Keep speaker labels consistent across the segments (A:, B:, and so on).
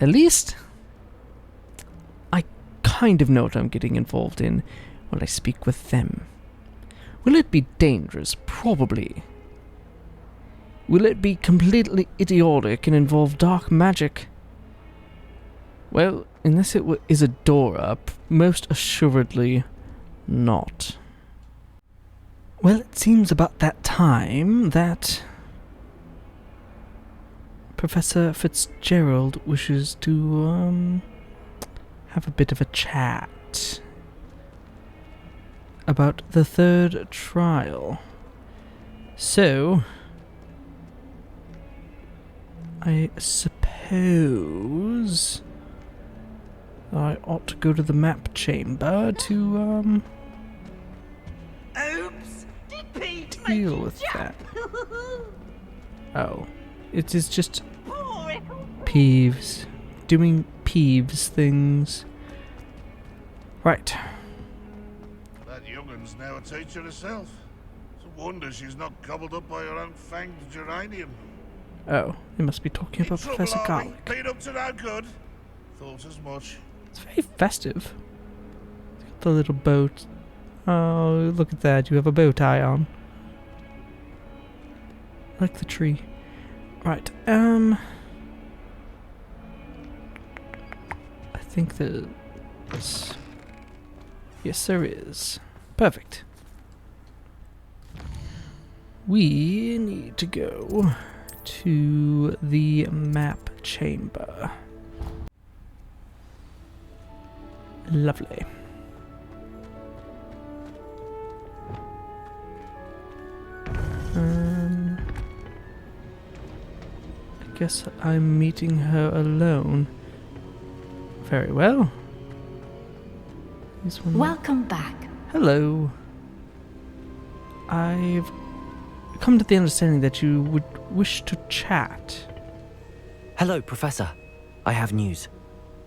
A: At least I kind of know what I'm getting involved in when I speak with them. Will it be dangerous? Probably. Will it be completely idiotic and involve dark magic? Well, unless it is a door, most assuredly not. Well, it seems about that time that Professor Fitzgerald wishes to, have a bit of a chat about the third trial. So, I suppose I ought to go to the map chamber to,
B: Oops!
A: deal with that. Oh, it is just Peeves. Doing Peeves things. Right.
C: That young'un's now a teacher herself. It's a wonder she's not gobbled up by her own fanged geranium.
A: Oh, they must be talking about Professor Garlic.
C: Been up to no good. Thought as much.
A: It's very festive. The little boat. Oh, look at that. You have a bow tie on. Like the tree. Right, I think there's... Yes, there is. Perfect. We need to go to the map chamber. Lovely. I guess I'm meeting her alone. Very well.
D: Welcome back.
A: Hello. I've come to the understanding that you would wish to chat.
E: Hello, Professor. I have news.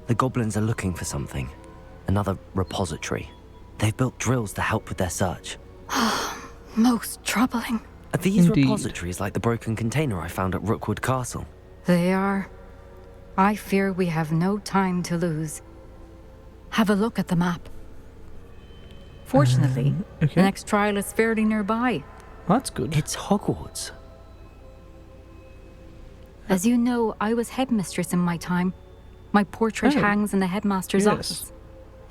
E: The goblins are looking for something. Another repository. They've built drills to help with their search.
D: Most troubling.
E: Are these
A: Indeed.
E: repositories like the broken container I found at Rookwood Castle?
D: They are. I fear we have no time to lose. Have a look at the map. Fortunately,
A: okay.
D: the next trial is fairly nearby.
A: Well, that's good.
E: It's Hogwarts.
D: As you know, I was headmistress in my time. My portrait hangs in the headmaster's office.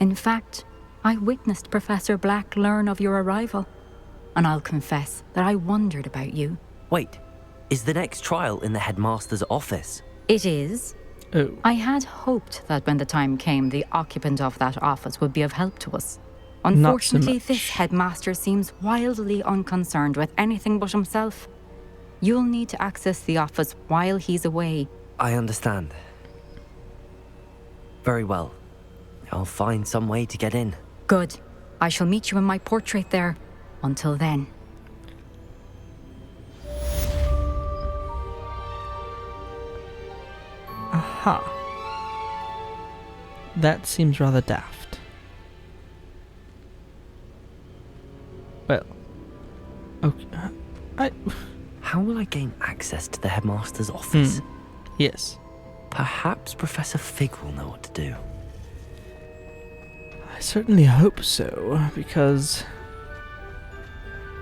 D: In fact, I witnessed Professor Black learn of your arrival. And I'll confess that I wondered about you.
E: Wait, is the next trial in the headmaster's office?
D: It is.
A: Oh.
D: I had hoped that when the time came, the occupant of that office would be of help to us. Unfortunately, this headmaster seems wildly unconcerned with anything but himself. You'll need to access the office while he's away.
E: I understand. Very well. I'll find some way to get in.
D: Good. I shall meet you in my portrait there. Until then.
A: Aha. That seems rather daft. Well, okay.
E: How will I gain access to the headmaster's office?
A: Yes.
E: Perhaps Professor Fig will know what to do.
A: I certainly hope so, because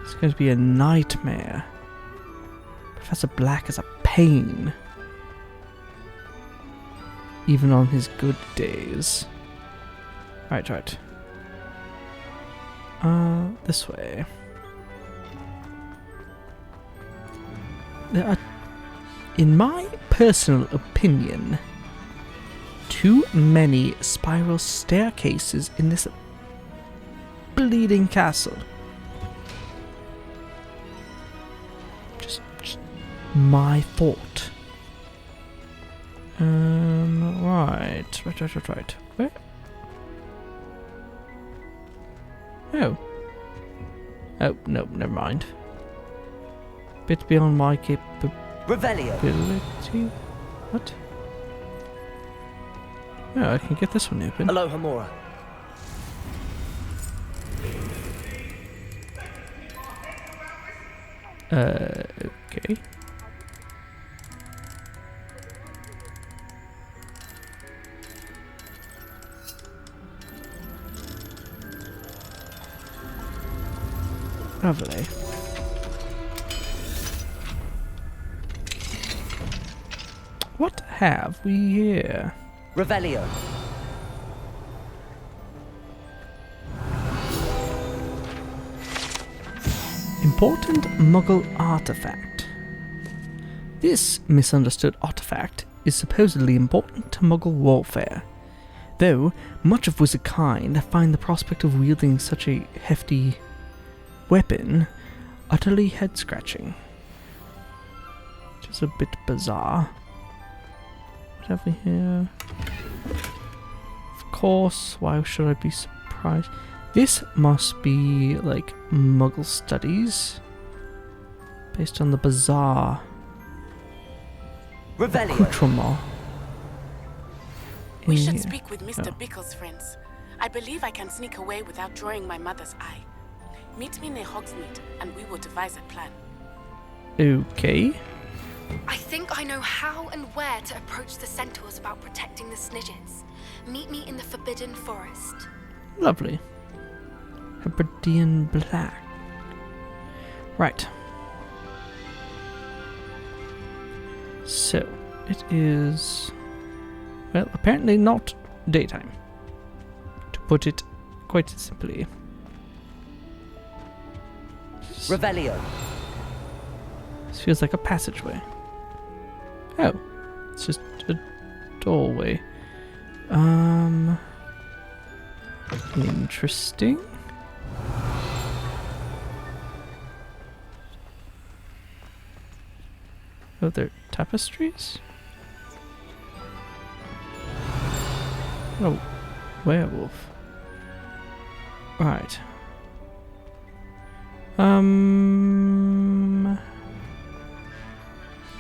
A: it's going to be a nightmare. Professor Black is a pain. Even on his good days. Right. This way. There are, in my personal opinion, too many spiral staircases in this bleeding castle. Just my thought. Right. Where? Oh, no, never mind. Bit beyond my capability.
E: Revelio.
A: What? Oh, I can get this one open.
E: Hello, Hamora.
A: Okay. Lovely. What have we here?
E: Revelio.
A: Important Muggle artifact. This misunderstood artifact is supposedly important to Muggle warfare, though much of Wizardkind find the prospect of wielding such a hefty weapon utterly head-scratching. Which is a bit bizarre. What have we here? Of course, why should I be surprised? This must be like Muggle studies based on the bizarre accoutrement.
B: We should speak with Mr. Bickle's friends. I believe I can sneak away without drawing my mother's eye. Meet me near Hogsmeade, and we will devise a plan.
A: Okay.
F: I think I know how and where to approach the centaurs about protecting the Snidgets. Meet me in the Forbidden Forest.
A: Lovely. Hebridean Black. Right. So, it is... well, apparently not daytime. To put it quite simply.
E: Revelio.
A: This feels like a passageway. Oh. It's just a doorway. Interesting. Oh, they're tapestries? Oh, werewolf. Right.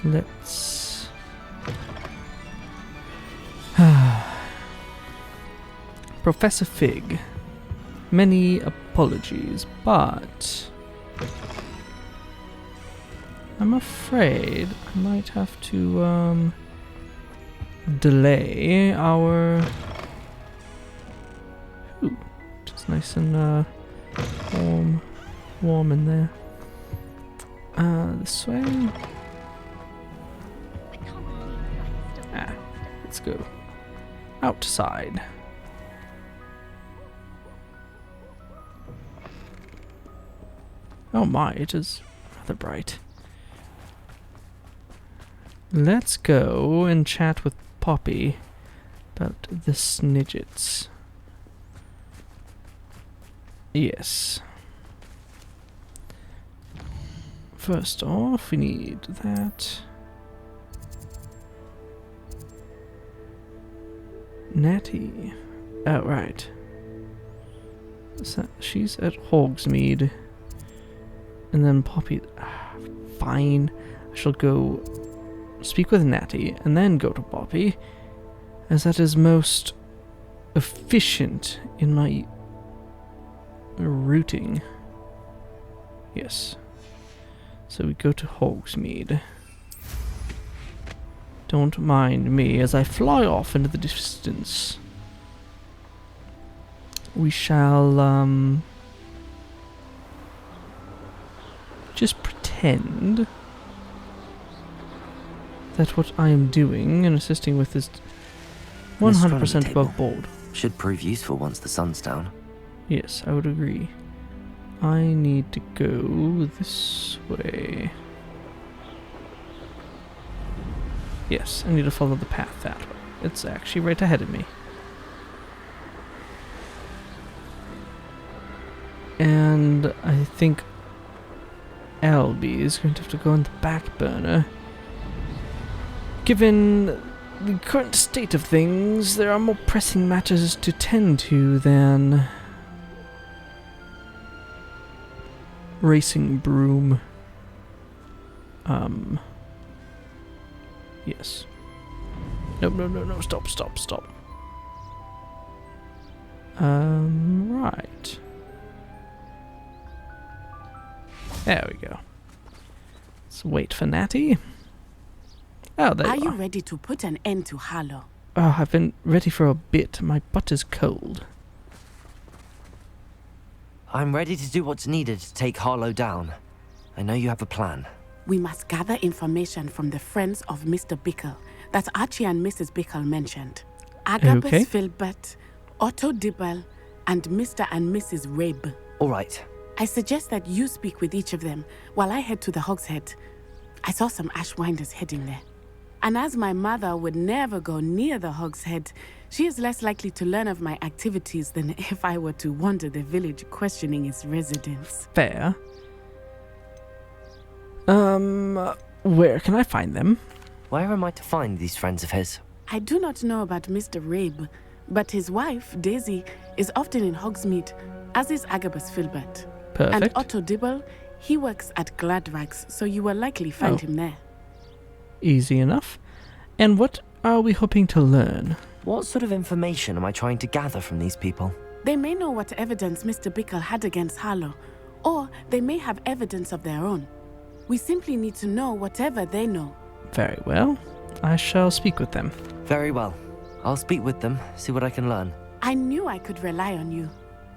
A: Let's... Professor Fig. Many apologies, but... I'm afraid I might have to, delay our... Ooh, just nice and, warm in there. This way. Let's go outside. Oh my, it is rather bright. Let's go and chat with Poppy about the Snidgets. Yes. First off, we need that. Natty. Oh, right. So she's at Hogsmeade. And then Poppy... fine. I shall go speak with Natty and then go to Poppy, as that is most efficient in my routing. Yes. So we go to Hogsmeade. Don't mind me as I fly off into the distance. We shall, just pretend that what I am doing and assisting with is 100% above board.
E: Should prove useful once the sun's down.
A: Yes, I would agree. I need to go this way. Yes, I need to follow the path that way. It's actually right ahead of me. And I think Albie is going to have to go on the back burner. Given the current state of things, there are more pressing matters to tend to than racing broom. Yes. No, stop. Right. There we go. Let's wait for Natty. Oh, there
B: Are
A: you
B: you
A: are.
B: ready to put an end to Harlow?
A: Oh, I've been ready for a bit. My butt is cold.
E: I'm ready to do what's needed to take Harlow down. I know you have a plan.
B: We must gather information from the friends of Mr. Bickle that Archie and Mrs. Bickle mentioned. Agabus
A: Okay.
B: Filbert, Otto Dibble, and Mr. and Mrs. Rabe.
E: All right.
B: I suggest that you speak with each of them while I head to the Hogshead. I saw some Ashwinders heading there. And as my mother would never go near the Hogshead, she is less likely to learn of my activities than if I were to wander the village questioning its residents.
A: Fair. Where can I find them?
E: Where am I to find these friends of his?
B: I do not know about Mr. Rabe, but his wife, Daisy, is often in Hogsmeade, as is Agabus Filbert. And
A: Perfect.
B: Otto Dibble, he works at Gladrags, so you will likely find him there.
A: Easy enough. And what are we hoping to learn?
E: What sort of information am I trying to gather from these people?
B: They may know what evidence Mr. Bickle had against Harlow, or they may have evidence of their own. We simply need to know whatever they know.
A: Very well. I shall speak with them.
E: Very well. I'll speak with them, see what I can learn.
B: I knew I could rely on you.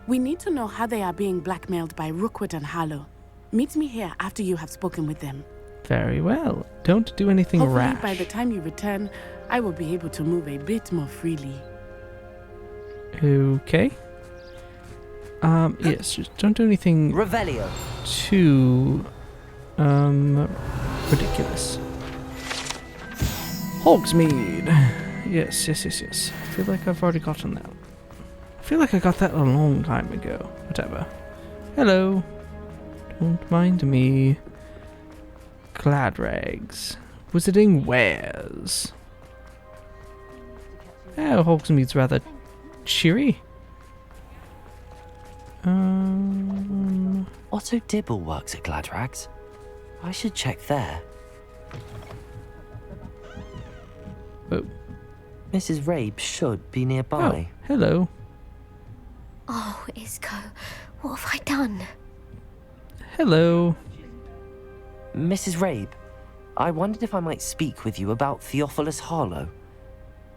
B: We need to know how they are being blackmailed by Rookwood and Harlow. Meet me here after you have spoken with them.
A: Very well. Don't do anything
B: Hopefully,
A: rash.
B: by the time you return, I will be able to move a bit more freely.
A: Okay. Yes, just don't do anything
E: Revelio.
A: too, ridiculous. Hogsmeade. Yes. I feel like I've already gotten that. I feel like I got that a long time ago. Whatever. Hello. Don't mind me. Gladrags. Wizarding wares. Oh, Hogsmeade's rather cheery.
E: Otto Dibble works at Gladrags. I should check there.
A: Oh.
E: Mrs. Rabe should be
A: Oh,
E: nearby.
A: hello.
F: Oh, Isco, what have I done?
A: Hello.
E: Mrs. Rabe, I wondered if I might speak with you about Theophilus Harlow.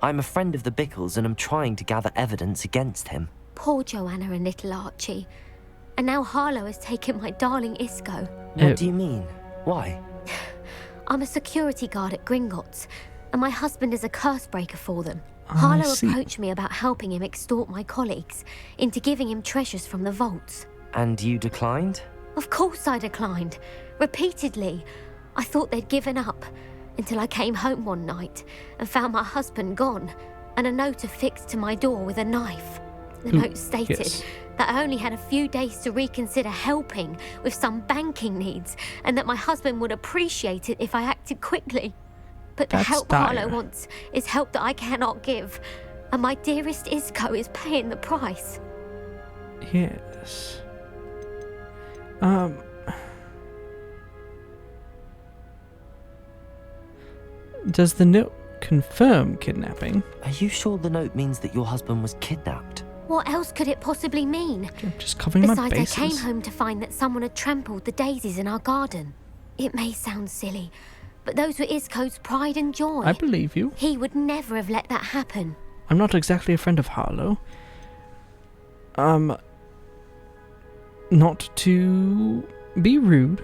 E: I'm a friend of the Bickles and am trying to gather evidence against him.
F: Poor Joanna and little Archie. And now Harlow has taken my darling Isco.
E: What
A: Oh.
E: do you mean? Why?
F: I'm a security guard at Gringotts, and my husband is a curse breaker for them.
A: I
F: Harlow
A: see.
F: approached me about helping him extort my colleagues into giving him treasures from the vaults.
E: And you declined?
F: Of course I declined. Repeatedly. I thought they'd given up, until I came home one night and found my husband gone, and a note affixed to my door with a knife. The
A: Ooh,
F: note stated
A: yes.
F: that I only had a few days to reconsider helping with some banking needs, and that my husband would appreciate it if I acted quickly. But the
A: That's
F: help
A: dire.
F: Harlow wants is help that I cannot give, and my dearest Isco is paying the price.
A: Yes. Does the note confirm kidnapping?
E: Are you sure the note means that your husband was kidnapped?
F: What else could it possibly mean?
A: I'm just covering my
F: Besides,
A: bases.
F: I came home to find that someone had trampled the daisies in our garden. It may sound silly, but those were Isco's pride and joy.
A: I believe you.
F: He would never have let that happen.
A: I'm not exactly a friend of Harlow. Not to be rude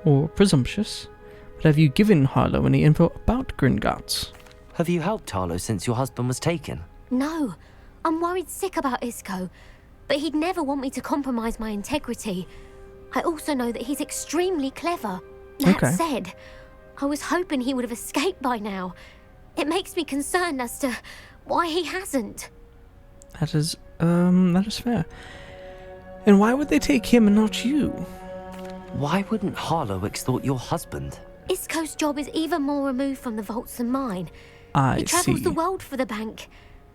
A: or presumptuous, but have you given Harlow any info about Gringotts?
E: Have you helped Harlow since your husband was taken?
F: No, I'm worried sick about Isco, but he'd never want me to compromise my integrity. I also know that he's extremely clever. That
A: Okay.
F: said, I was hoping he would have escaped by now. It makes me concerned as to why he hasn't.
A: That is fair. And why would they take him and not you?
E: Why wouldn't Harlow extort your husband?
F: Isco's job is even more removed from the vaults than mine.
A: I
F: He travels
A: see.
F: the world for the bank.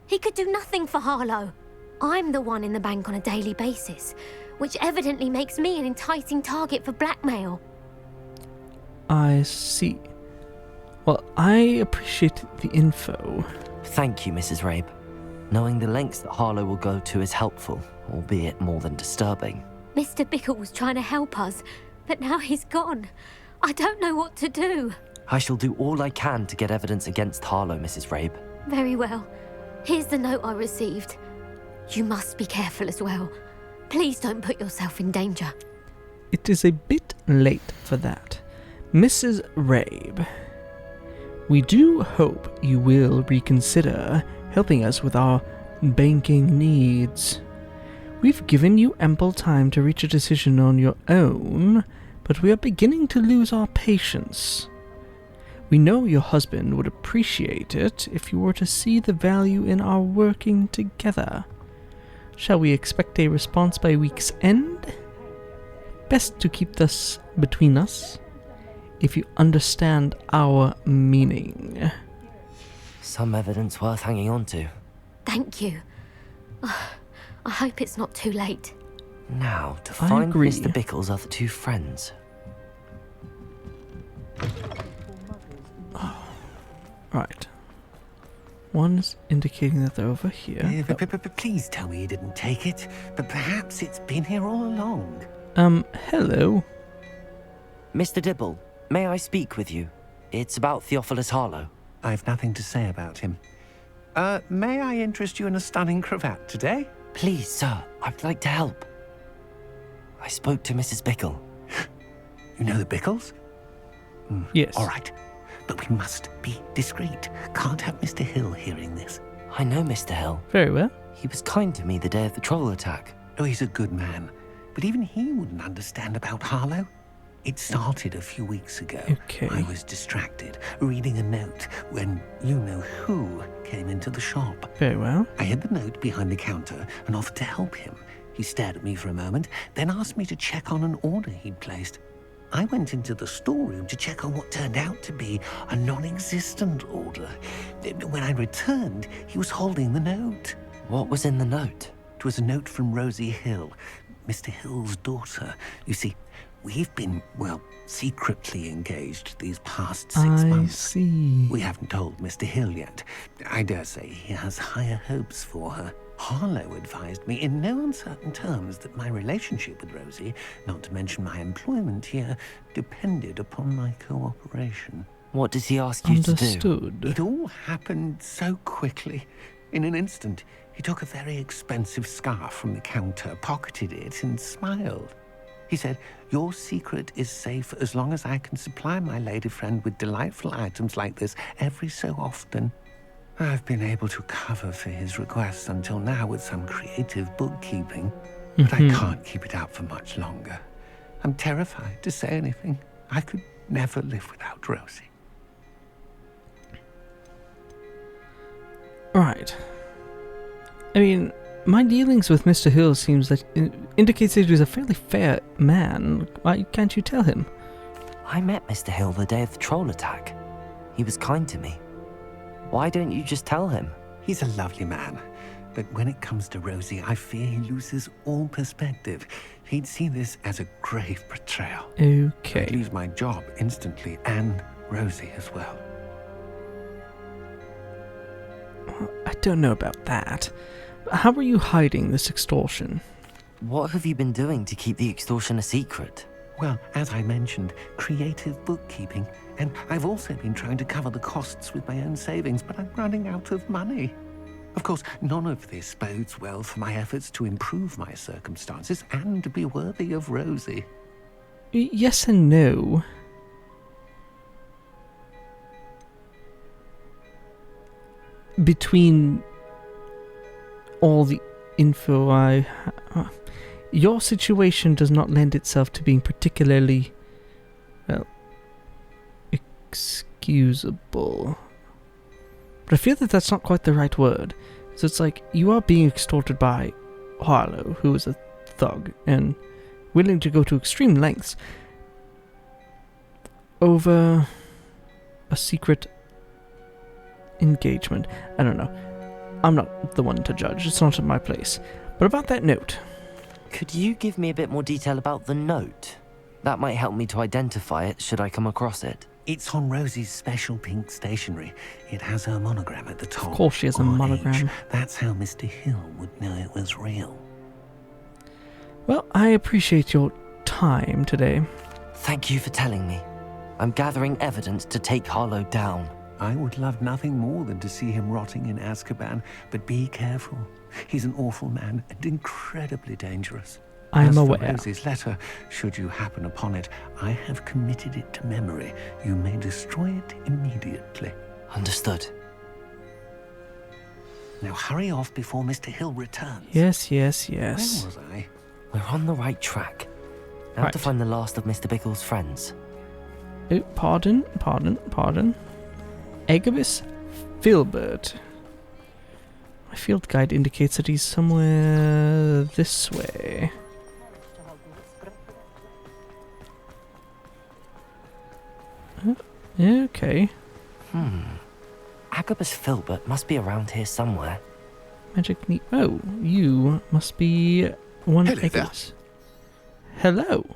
F: He could do nothing for Harlow. I'm the one in the bank on a daily basis, which evidently makes me an enticing target for blackmail.
A: I see. Well, I appreciate the info.
E: Thank you, Mrs. Rabe. Knowing the lengths that Harlow will go to is helpful, albeit more than disturbing.
F: Mr. Bickle was trying to help us, but now he's gone. I don't know what to do.
E: I shall do all I can to get evidence against Harlow, Mrs. Rabe.
F: Very well. Here's the note I received. You must be careful as well. Please don't put yourself in danger.
A: It is a bit late for that. Mrs. Rabe, we do hope you will reconsider helping us with our banking needs. We've given you ample time to reach a decision on your own, but we are beginning to lose our patience. We know your husband would appreciate it if you were to see the value in our working together. Shall we expect a response by week's end? Best to keep this between us, if you understand our meaning.
E: Some evidence worth hanging on to.
F: Thank you. I hope it's not too late.
E: Now, to
A: I
E: find
A: agree.
E: Mr. Bickle's other two friends.
A: Right. One's indicating that they're over here.
G: Please tell me you didn't take it. But perhaps it's been here all along.
A: Hello.
E: Mr. Dibble, may I speak with you? It's about Theophilus Harlow.
G: I've nothing to say about him. May I interest you in a stunning cravat today?
E: Please, sir, I'd like to help. I spoke to Mrs. Bickle.
G: You know the Bickles?
A: Yes.
G: All right. But we must be discreet. Can't have Mr. Hill hearing this.
E: I know Mr. Hill.
A: Very well.
E: He was kind to me the day of the troll attack.
G: Oh, he's a good man. But even he wouldn't understand about Harlow. It started a few weeks ago.
A: Okay.
G: I was distracted, reading a note, when you-know-who came into the shop.
A: Very well.
G: I hid the note behind the counter and offered to help him. He stared at me for a moment, then asked me to check on an order he'd placed. I went into the storeroom to check on what turned out to be a non-existent order. When I returned, he was holding the note.
E: What was in the note?
G: It was a note from Rosie Hill, Mr. Hill's daughter. You see, we've been, secretly engaged these past 6 months.
A: I see.
G: We haven't told Mr. Hill yet. I dare say he has higher hopes for her. Harlow advised me in no uncertain terms that my relationship with Rosie, not to mention my employment here, depended upon my cooperation.
E: What does he ask you to do?
A: Understood.
G: It all happened so quickly. In an instant, he took a very expensive scarf from the counter, pocketed it, and smiled. He said, "Your secret is safe as long as I can supply my lady friend with delightful items like this every so often." I've been able to cover for his requests until now with some creative bookkeeping, but I can't keep it out for much longer. I'm terrified to say anything. I could never live without Rosie.
A: Right. I mean, my dealings with Mr. Hill seems that indicates that he was a fairly fair man. Why can't you tell him?
E: I met Mr. Hill the day of the troll attack. He was kind to me. Why don't you just tell him?
G: He's a lovely man, but when it comes to Rosie, I fear he loses all perspective. He'd see this as a grave betrayal. I'd
A: Okay.
G: lose my job instantly, and Rosie as well.
A: I don't know about that. How are you hiding this extortion?
E: What have you been doing to keep the extortion a secret?
G: Well, as I mentioned, creative bookkeeping. And I've also been trying to cover the costs with my own savings, but I'm running out of money. Of course, none of this bodes well for my efforts to improve my circumstances and to be worthy of Rosie.
A: Yes and no. Between all the info your situation does not lend itself to being particularly, excusable. But I feel that that's not quite the right word. So it's like, you are being extorted by Harlow, who is a thug, and willing to go to extreme lengths over a secret engagement. I don't know. I'm not the one to judge. It's not in my place. But about that note...
E: Could you give me a bit more detail about the note? That might help me to identify it should I come across it.
G: It's on Rosie's special pink stationery. It has her monogram at the top.
A: Of course she has a monogram.
G: That's how Mr. Hill would know it was real.
A: Well, I appreciate your time today.
E: Thank you for telling me. I'm gathering evidence to take Harlow down.
G: I would love nothing more than to see him rotting in Azkaban, but be careful. He's an awful man and incredibly dangerous.
A: I'm
G: As for
A: aware.
G: Rosie's letter, should you happen upon it, I have committed it to memory. You may destroy it immediately.
E: Understood.
G: Now hurry off before Mr. Hill returns.
A: Yes.
G: Where was I?
E: We're on the right track. Now
A: Right.
E: to find the last of Mr. Bickle's friends.
A: Oh, pardon. Agabus Filbert. My field guide indicates that he's somewhere this way. Okay.
E: Agabus Filbert must be around here somewhere.
A: Magic neat. Oh, you must be one
C: Hello there.
A: Agabus. Hello.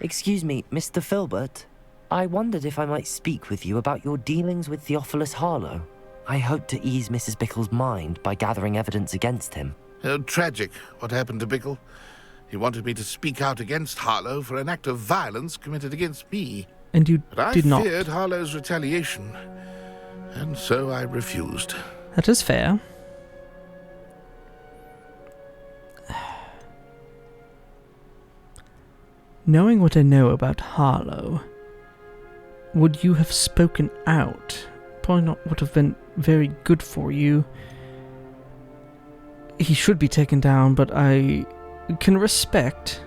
E: Excuse me, Mr. Filbert. I wondered if I might speak with you about your dealings with Theophilus Harlow. I hope to ease Mrs. Bickle's mind by gathering evidence against him.
C: Tragic, what happened to Bickle. He wanted me to speak out against Harlow for an act of violence committed against me.
A: And you
C: But I
A: did not.
C: feared Harlow's retaliation, and so I refused.
A: That is fair. Knowing what I know about Harlow, would you have spoken out? Probably not would have been very good for you. He should be taken down, but I can respect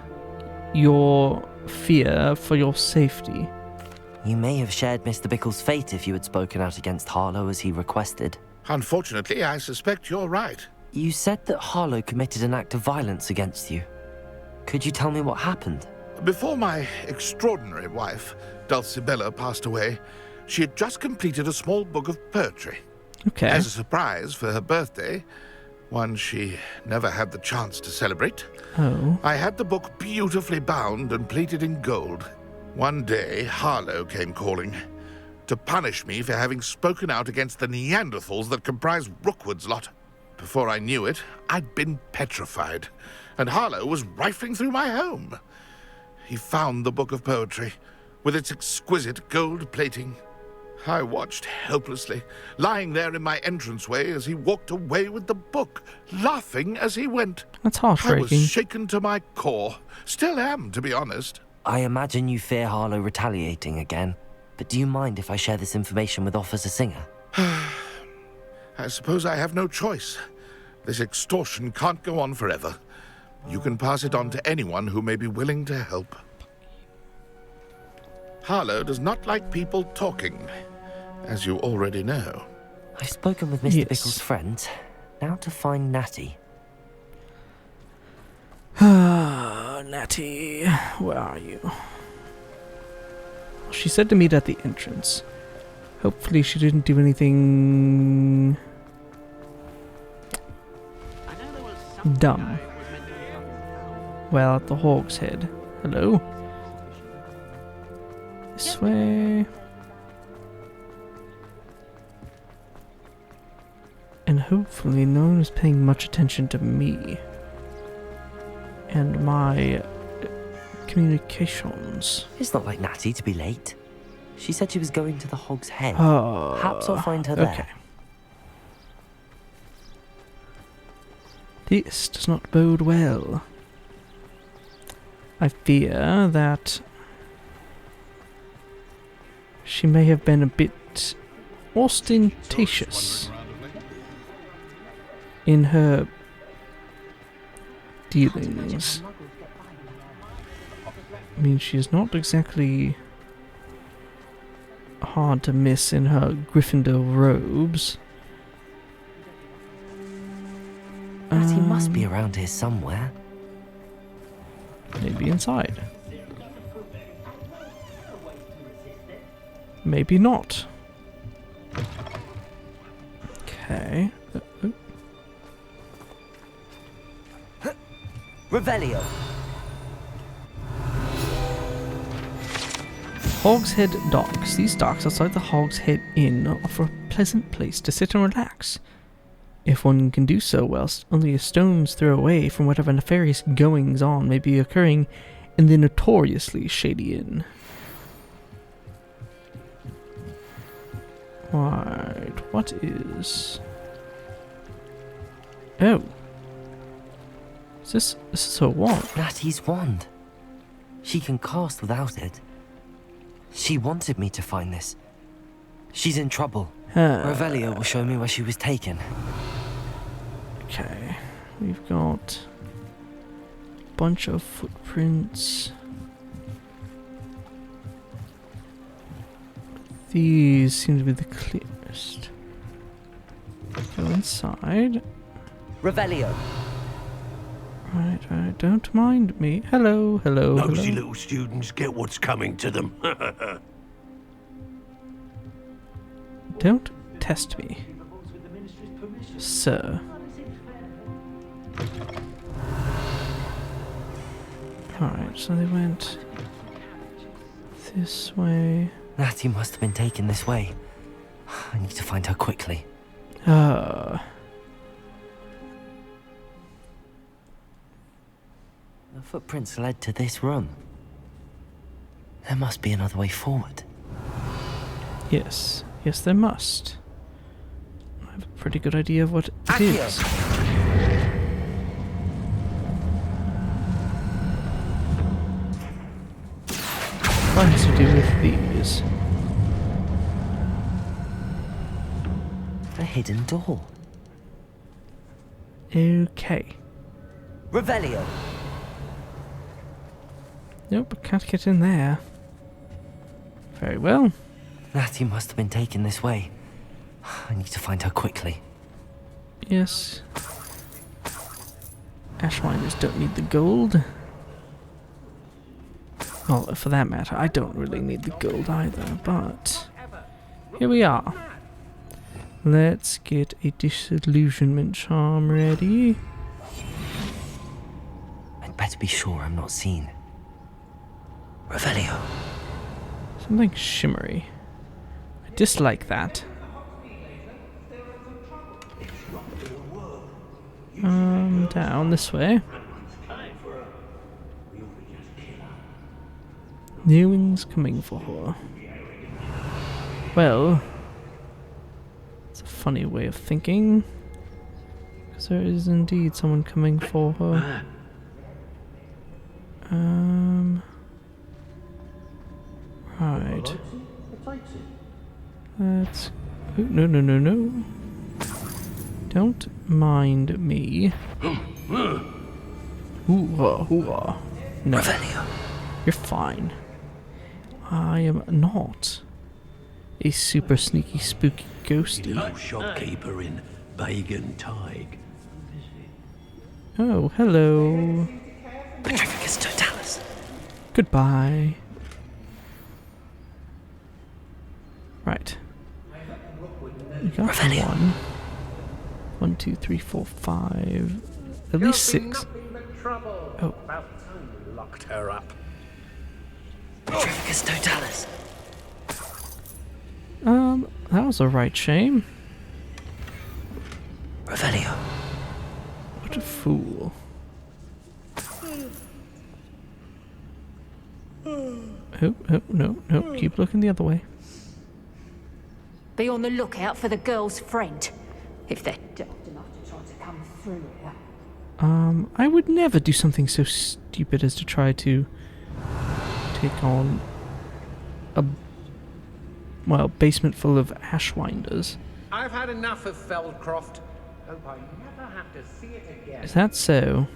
A: your fear for your safety.
E: You may have shared Mr. Bickle's fate if you had spoken out against Harlow as he requested.
C: Unfortunately, I suspect you're right.
E: You said that Harlow committed an act of violence against you. Could you tell me what happened?
C: Before my extraordinary wife, Dulcibella, passed away, she had just completed a small book of poetry.
A: Okay.
C: As a surprise for her birthday, one she never had the chance to celebrate,
A: Oh.
C: I had the book beautifully bound and plated in gold. One day, Harlow came calling to punish me for having spoken out against the Neanderthals that comprise Rookwood's lot. Before I knew it, I'd been petrified, and Harlow was rifling through my home. He found the book of poetry, with its exquisite gold plating. I watched helplessly, lying there in my entranceway as he walked away with the book, laughing as he went.
A: That's
C: I was
A: heartbreaking.
C: shaken to my core. Still am, to be honest.
E: I imagine you fear Harlow retaliating again, but do you mind if I share this information with Officer Singer?
C: I suppose I have no choice. This extortion can't go on forever. You can pass it on to anyone who may be willing to help. Harlow does not like people talking, as you already know.
E: I've spoken with Mr.
A: Yes.
E: Bickle's friend. Now to find Natty.
A: Natty, where are you? She said to meet at the entrance. Hopefully she didn't do anything dumb. Well, at the Hog's Head. Hello? This way. And hopefully no one is paying much attention to me and my communications.
E: It's not like Natty to be late. She said she was going to the Hog's Head.
A: Oh,
E: Perhaps I'll find her there.
A: okay. This does not bode well. I fear that she may have been a bit ostentatious in her dealings. I mean, she's not exactly hard to miss in her Gryffindor robes.
E: Natty must be around here somewhere.
A: Maybe inside. Maybe not. Okay.
E: Revelio!
A: Hogshead Docks. These docks outside the Hogshead Inn offer a pleasant place to sit and relax. If one can do so whilst only a stone's throw away from whatever nefarious goings-on may be occurring in the notoriously shady inn. Right, what is... Oh. This is her wand.
E: Natty's wand. She can cast without it. She wanted me to find this. She's in trouble. Revelio will show me where she was taken.
A: Okay, we've got a bunch of footprints. These seem to be the clearest. Go inside.
E: Revelio.
A: Right, don't mind me. Hello.
H: Nosy little students get what's coming to them.
A: Don't test me, sir. Alright, so they went this way.
E: Natty must have been taken this way. I need to find her quickly.
A: Ah.
E: The footprints led to this room. There must be another way forward.
A: Yes, there must. I have a pretty good idea of what it is. What has to do with these?
E: A hidden door.
A: Okay.
E: Revelio.
A: Nope, I can't get in there. Very well.
E: Natty must have been taken this way. I need to find her quickly.
A: Yes. Ashwinders don't need the gold. Well, for that matter, I don't really need the gold either, but... Here we are. Let's get a disillusionment charm ready.
E: I'd better be sure I'm not seen. Revelio.
A: Something shimmery. I dislike that. Down this way. Newing's coming for her. Well, it's a funny way of thinking. Because there is indeed someone coming for her. Right. Let's... Oh, no. Don't mind me. Hoorah. No.
E: Revelio.
A: You're fine. I am not a super sneaky, spooky ghosty.
H: Little shopkeeper in Bagan Tig.
A: Oh, hello.
E: Petrificus totalis.
A: Goodbye. Right. We got
E: Revelio.
A: 1, 2, 3, 4, 5. At least 6. Oh.
H: About time we locked her up.
E: Petrificus totalis.
A: That was a right shame.
E: Revelio.
A: What a fool. Oh, no. Keep looking the other way.
I: Be on the lookout for the girl's friend. If they're daft enough to try to come through here.
A: I would never do something so stupid as to try to take on a, well, basement full of Ashwinders.
G: I've had enough of Feldcroft. Hope I never have to see it again.
A: Is that so?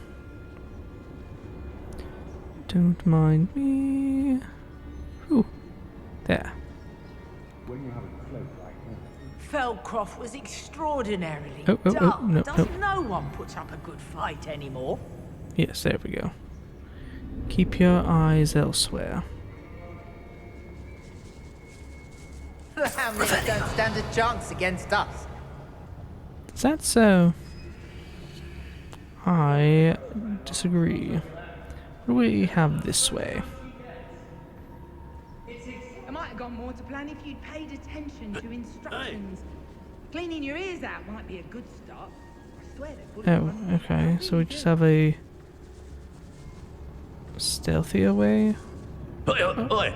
A: Don't mind me. Ooh, there.
J: Feldcroft was extraordinarily
A: Oh,
J: dull.
A: no.
J: Doesn't no one put up a good fight anymore?
A: Yes, there we go. Keep your eyes elsewhere.
J: The Hamlets don't stand a chance against us.
A: Is that so? I disagree. What do we have this way?
K: It might have gone more to plan if you'd paid attention to instructions. Cleaning your ears out might be a good start. I swear they put it
A: Oh,
K: on.
A: okay. So we just have a stealthier way.
H: Oi.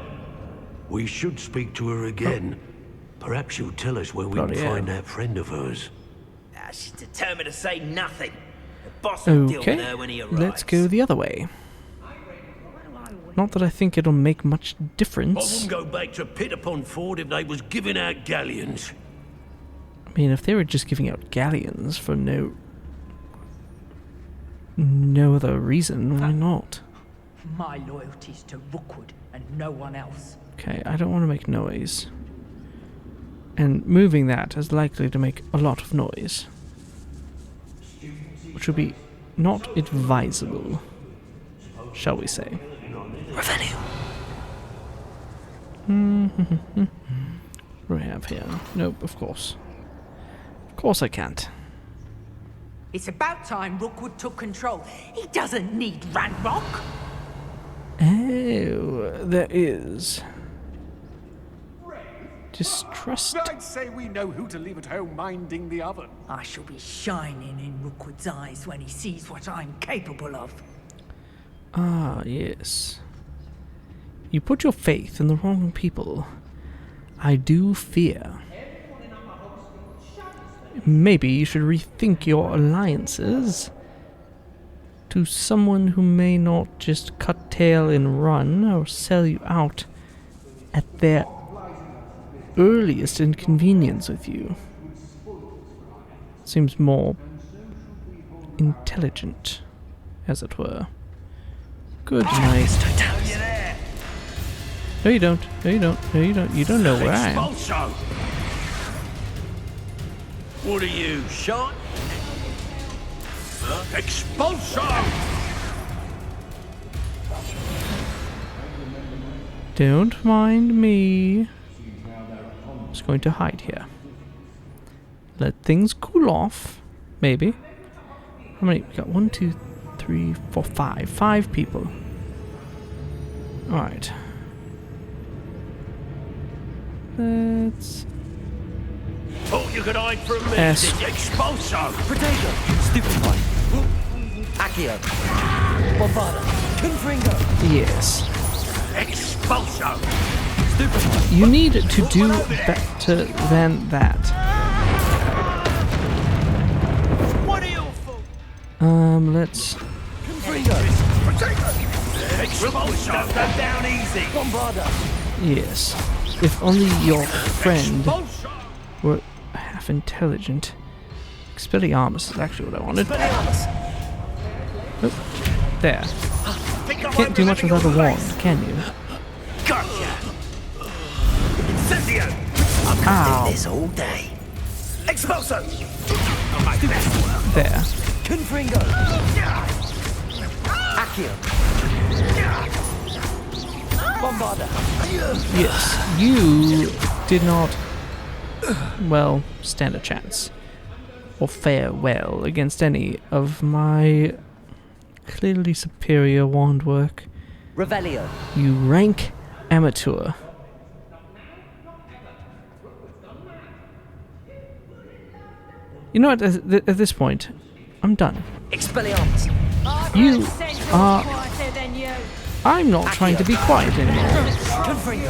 H: We should speak to her again. Perhaps you'll tell us where we
A: Bloody
H: can find
A: hell.
H: that friend of hers.
L: She's determined to say nothing. The boss will deal with
A: Okay,
L: her when he arrives.
A: let's go the other way. Not that I think it'll make much
H: I
A: difference.
H: wouldn't go back to Pitapon Ford if they was giving out galleons.
A: I mean, if they were just giving out galleons for no other reason, why not?
I: My loyalty's to Rookwood and no one else.
A: Okay, I don't want to make noise. And moving that is likely to make a lot of noise. Which would be not advisable, shall we say.
E: Revelio.
A: What do we have here? Nope, of course. Of course I can't.
I: It's about time Rookwood took control. He doesn't need Ranrock.
A: Oh, there is distrust.
M: I'd say we know who to leave at home minding the oven.
I: I shall be shining in Rookwood's eyes when he sees what I'm capable of.
A: Ah, yes. You put your faith in the wrong people. I do fear. Maybe you should rethink your alliances to someone who may not just cut tail and run or sell you out at their earliest inconvenience with you. Seems more intelligent, as it were. Good night. No, you don't. No, you don't. No, you don't. You don't know where I am.
H: Expulso! What are you, shot? Expulso!
A: Don't mind me. Just going to hide here. Let things cool off. Maybe. How many? We got 1, 2, 3, 4, 5. 5 people. Alright. Let's...
H: Thought you could hide from me,
A: Yes.
H: did you? Expulso!
E: Potato. Stupefy. Accio. Bombarda. Confringo.
A: Yes.
H: Expulso!
E: Stupefy.
A: You need to do better than that.
H: What are you for?
A: Let's...
E: Confringo.
H: Expulso! Go down easy!
E: Bombarda.
A: Yes. If only your friend
H: Expulso!
A: were half intelligent. Expelliarmus is actually what I wanted. Oop. There. Can't do much without a wand, can you?
H: Gotcha! Incendio!
A: Ow.
E: This all day.
H: Expulso!
A: There.
E: Confringo. Accio. Bombarda.
A: Yes. You did not, well, stand a chance. Or fare well against any of my clearly superior wand work.
E: Revelio.
A: You rank amateur. You know what, at this point, I'm done.
E: Expelliarmus.
A: You are... I'm not trying to be quiet anymore.
E: Confringo.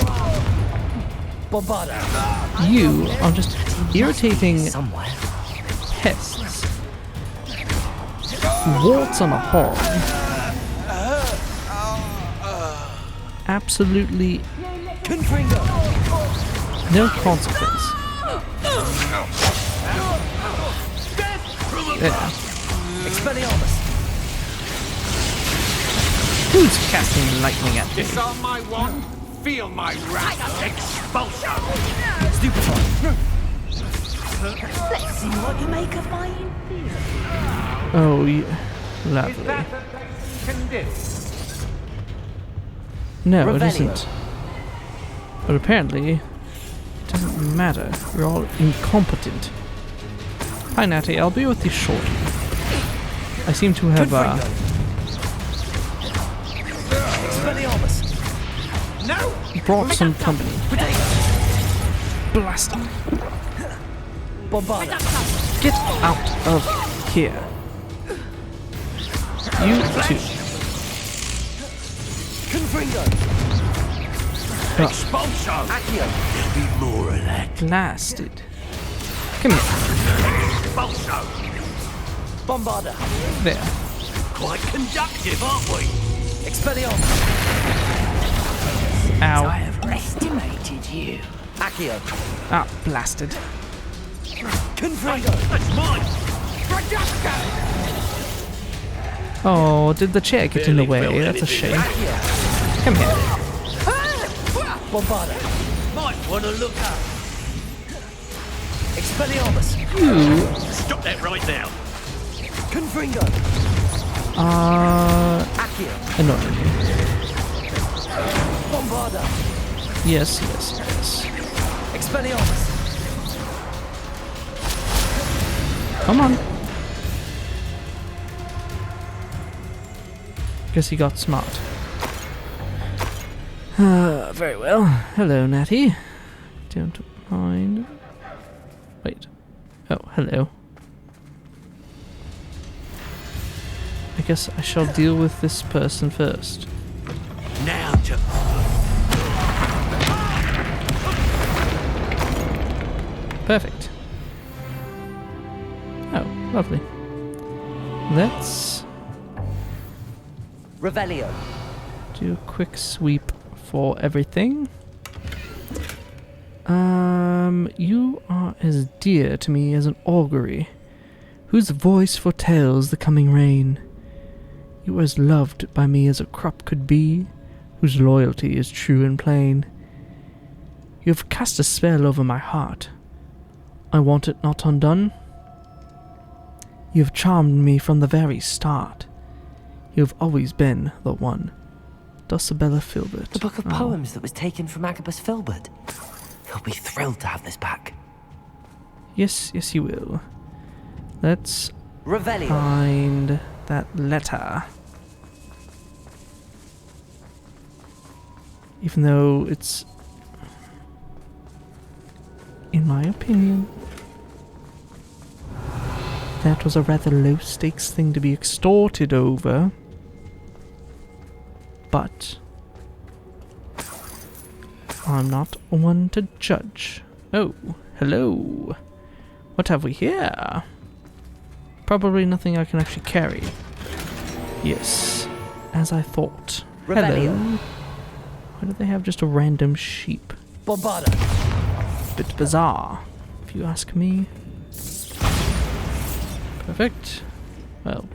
E: Bombarda.
A: You are just irritating
E: Somewhere.
A: pests. Warts on a hog. Absolutely
E: Confringo.
A: no consequence. There.
E: Expelliarmus.
A: Who's casting lightning at me?
M: Disarm my wand, feel my wrath.
H: Expulso!
E: Stupefy.
I: Let's see what you make of my imperial.
A: Oh, yeah. Lovely.
M: Can do.
A: No, it
E: Revelio.
A: isn't. But apparently, it doesn't matter. You're all incompetent. Hi, Natty. I'll be with you shortly. I seem to have,
E: Expelliarmus.
M: No!
A: brought some company. Blast him.
E: Bombarda.
A: Get out of here. You too.
E: Confringo.
H: Expulso! There'll be more of that.
A: Blasted. Come here.
H: Expulso!
E: Bombarda!
A: There.
H: Quite conductive, aren't we?
E: Expelliarmus!
A: Ow.
I: I have estimated you.
E: Accio!
A: Ah, blasted.
E: Confringo!
H: That's mine!
A: Oh, did the chair get in the way?
H: Barely
A: That's a
H: felt
A: shame.
H: anything.
A: Come here.
E: Bombarda!
H: Might want to look up.
E: Expelliarmus!
A: You
H: Stop that right now.
E: Confringo! Accio!
A: annoying.
E: Bombarda!
A: Yes, yes, yes.
E: Expelliarmus!
A: Come on. Guess he got smart. Very well. Hello, Natty. Don't mind. Wait. Oh, hello. I guess I shall deal with this person first.
H: Now to...
A: Perfect. Oh, lovely. Let's
E: Revelio!
A: do a quick sweep for everything. You are as dear to me as an augury, whose voice foretells the coming rain. You are as loved by me as a crop could be, whose loyalty is true and plain. You have cast a spell over my heart. I want it not undone. You have charmed me from the very start. You have always been the one. Dulcibella Filbert.
E: The book of poems that was taken from Agabus Filbert. He'll be thrilled to have this back.
A: Yes, yes, you will. Let's
E: Revelio!
A: find that letter. Even though it's, in my opinion, that was a rather low-stakes thing to be extorted over. But I'm not one to judge. Oh, hello. What have we here? Probably nothing I can actually carry. Yes, as I thought.
E: Revelio.
A: Hello. Why do they have just a random sheep?
E: Bombarda!
A: Bit bizarre, if you ask me. Perfect. Well,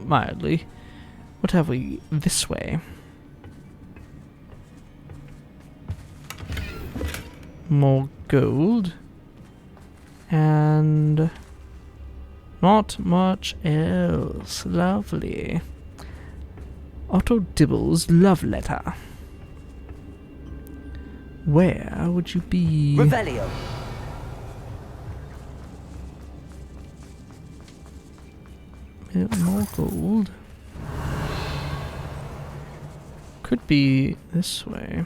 A: mildly. What have we this way? More gold. And not much else. Lovely. Otto Dibble's love letter. Where would you be?
E: Revelio!
A: More gold. Could be this way.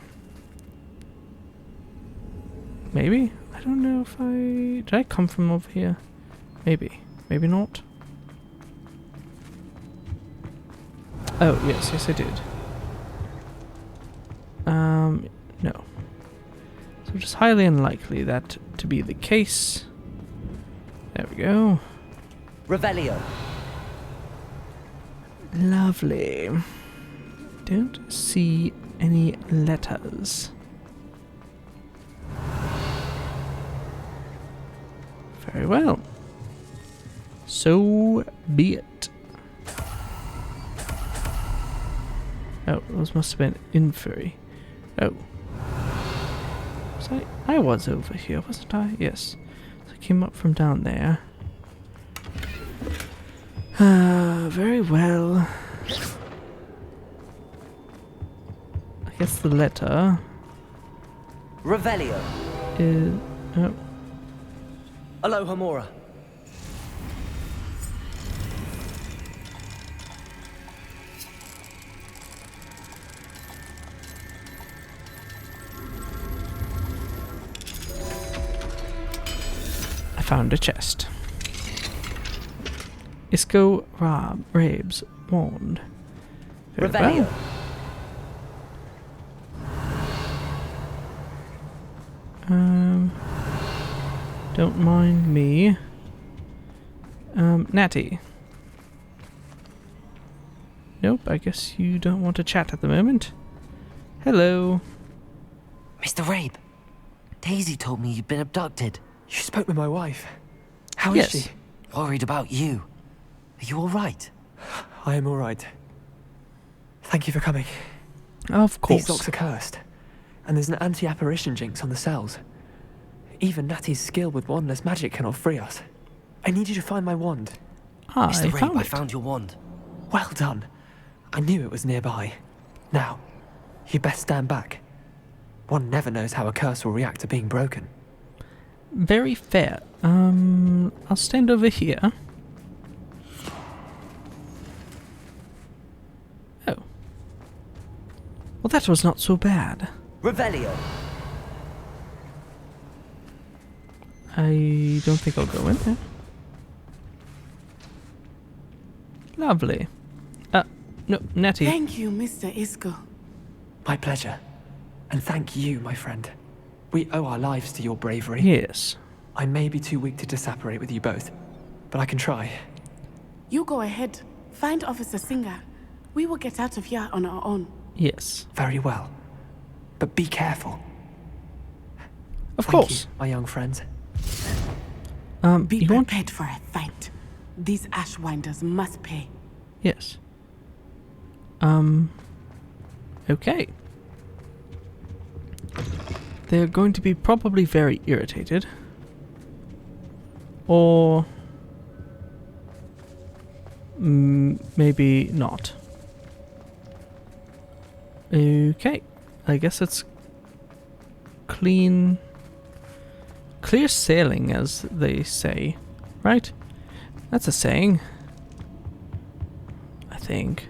A: Maybe? I don't know if I... Did I come from over here? Maybe. Maybe not. Oh, yes, yes I did. No. So it's highly unlikely that to be the case. There we go.
E: Revelio!
A: Lovely. Don't see any letters. Very well. So be it. Oh, those must have been inferi. Oh. Was I was over here, wasn't I? Yes. So I came up from down there. Very well. I guess the letter
E: Revelio!
A: is... Oh.
E: Aloha Mora!
A: I found a chest. Isco Rabe's wand. Very
E: Revelio!
A: well. Don't mind me. Natty. Nope, I guess you don't want to chat at the moment. Hello.
E: Mr. Rabe, Daisy told me you'd been abducted.
N: You spoke with my wife. How is she?
E: Worried about you. Are you alright?
N: I am alright. Thank you for coming.
A: Of course.
N: These locks are cursed, and there's an anti-apparition jinx on the cells. Even Natty's skill with wandless magic cannot free us. I need you to find my wand.
E: Mr. Rabe, I found your wand.
N: Well done. I knew it was nearby. Now, you best stand back. One never knows how a curse will react to being broken.
A: Very fair. I'll stand over here. Oh. Well, that was not so bad.
E: Revelio.
A: I don't think I'll go in there. Lovely. No, Natty.
B: Thank you, Mr. Isco.
N: My pleasure. And thank you, my friend. We owe our lives to your bravery.
A: Yes.
N: I may be too weak to disapparate with you both, but I can try.
B: You go ahead. Find Officer Singer. We will get out of here on our own.
A: Yes.
N: Very well. But be careful.
A: Of course.
N: You, my young friends.
B: Be prepared for a fight. These Ashwinders must pay.
A: Yes. Okay. They're going to be probably very irritated. Or maybe not. Okay. I guess it's clear sailing, as they say. Right? That's a saying. I think.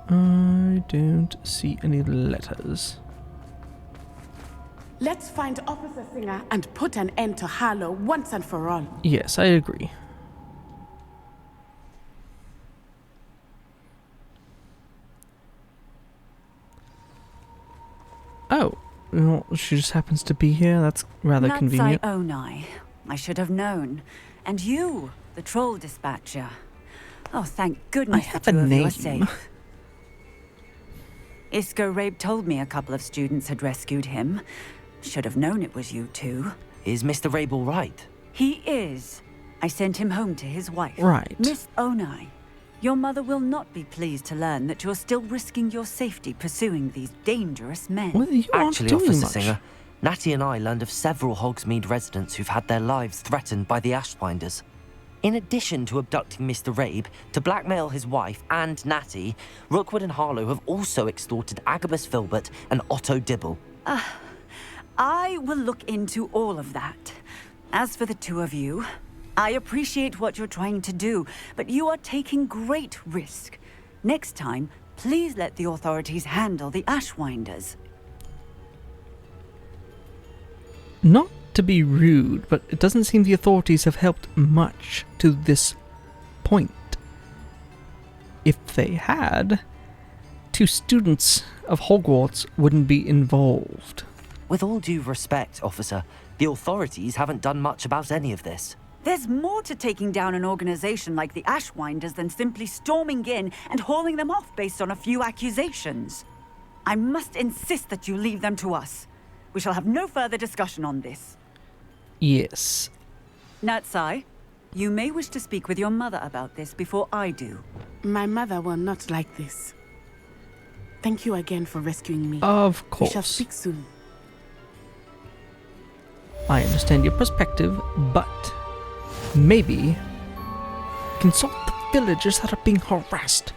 A: I don't see any letters.
B: Let's find Officer Singer and put an end to Harlow once and for all.
A: Yes, I agree. Oh, well, she just happens to be here. That's rather convenient.
O: Onai. I should have known. And you, the troll dispatcher. Oh, thank goodness
A: I have
O: the two
A: a
O: of you are
A: name.
O: safe. Isco Rabe told me a couple of students had rescued him. Should have known it was you two.
E: Is Mr. Rabe all right?
O: He is. I sent him home to his wife.
A: Right.
O: Miss Onai, your mother will not be pleased to learn that you're still risking your safety pursuing these dangerous men.
A: Well, you aren't
E: Actually,
A: doing
E: Officer
A: much.
E: Singer, Natty and I learned of several Hogsmeade residents who've had their lives threatened by the Ashwinders. In addition to abducting Mr. Rabe to blackmail his wife and Natty, Rookwood and Harlow have also extorted Agabus Filbert and Otto Dibble.
O: I will look into all of that. As for the two of you, I appreciate what you're trying to do, but you are taking great risk. Next time, please let the authorities handle the Ashwinders.
A: Not to be rude, but it doesn't seem the authorities have helped much to this point. If they had, 2 students of Hogwarts wouldn't be involved.
E: With all due respect, officer, the authorities haven't done much about any of this.
O: There's more to taking down an organization like the Ashwinders than simply storming in and hauling them off based on a few accusations. I must insist that you leave them to us. We shall have no further discussion on this.
A: Yes.
O: Natsai, you may wish to speak with your mother about this before I do.
B: My mother will not like this. Thank you again for rescuing me.
A: Of
B: We shall
A: course.
B: speak soon.
A: I understand your perspective, but maybe consult the villagers that are being harassed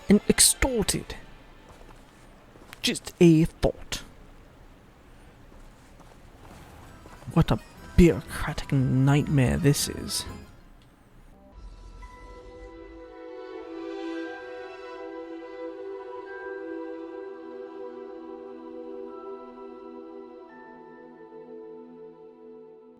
A: and extorted. Just a thought. What a bureaucratic nightmare this is.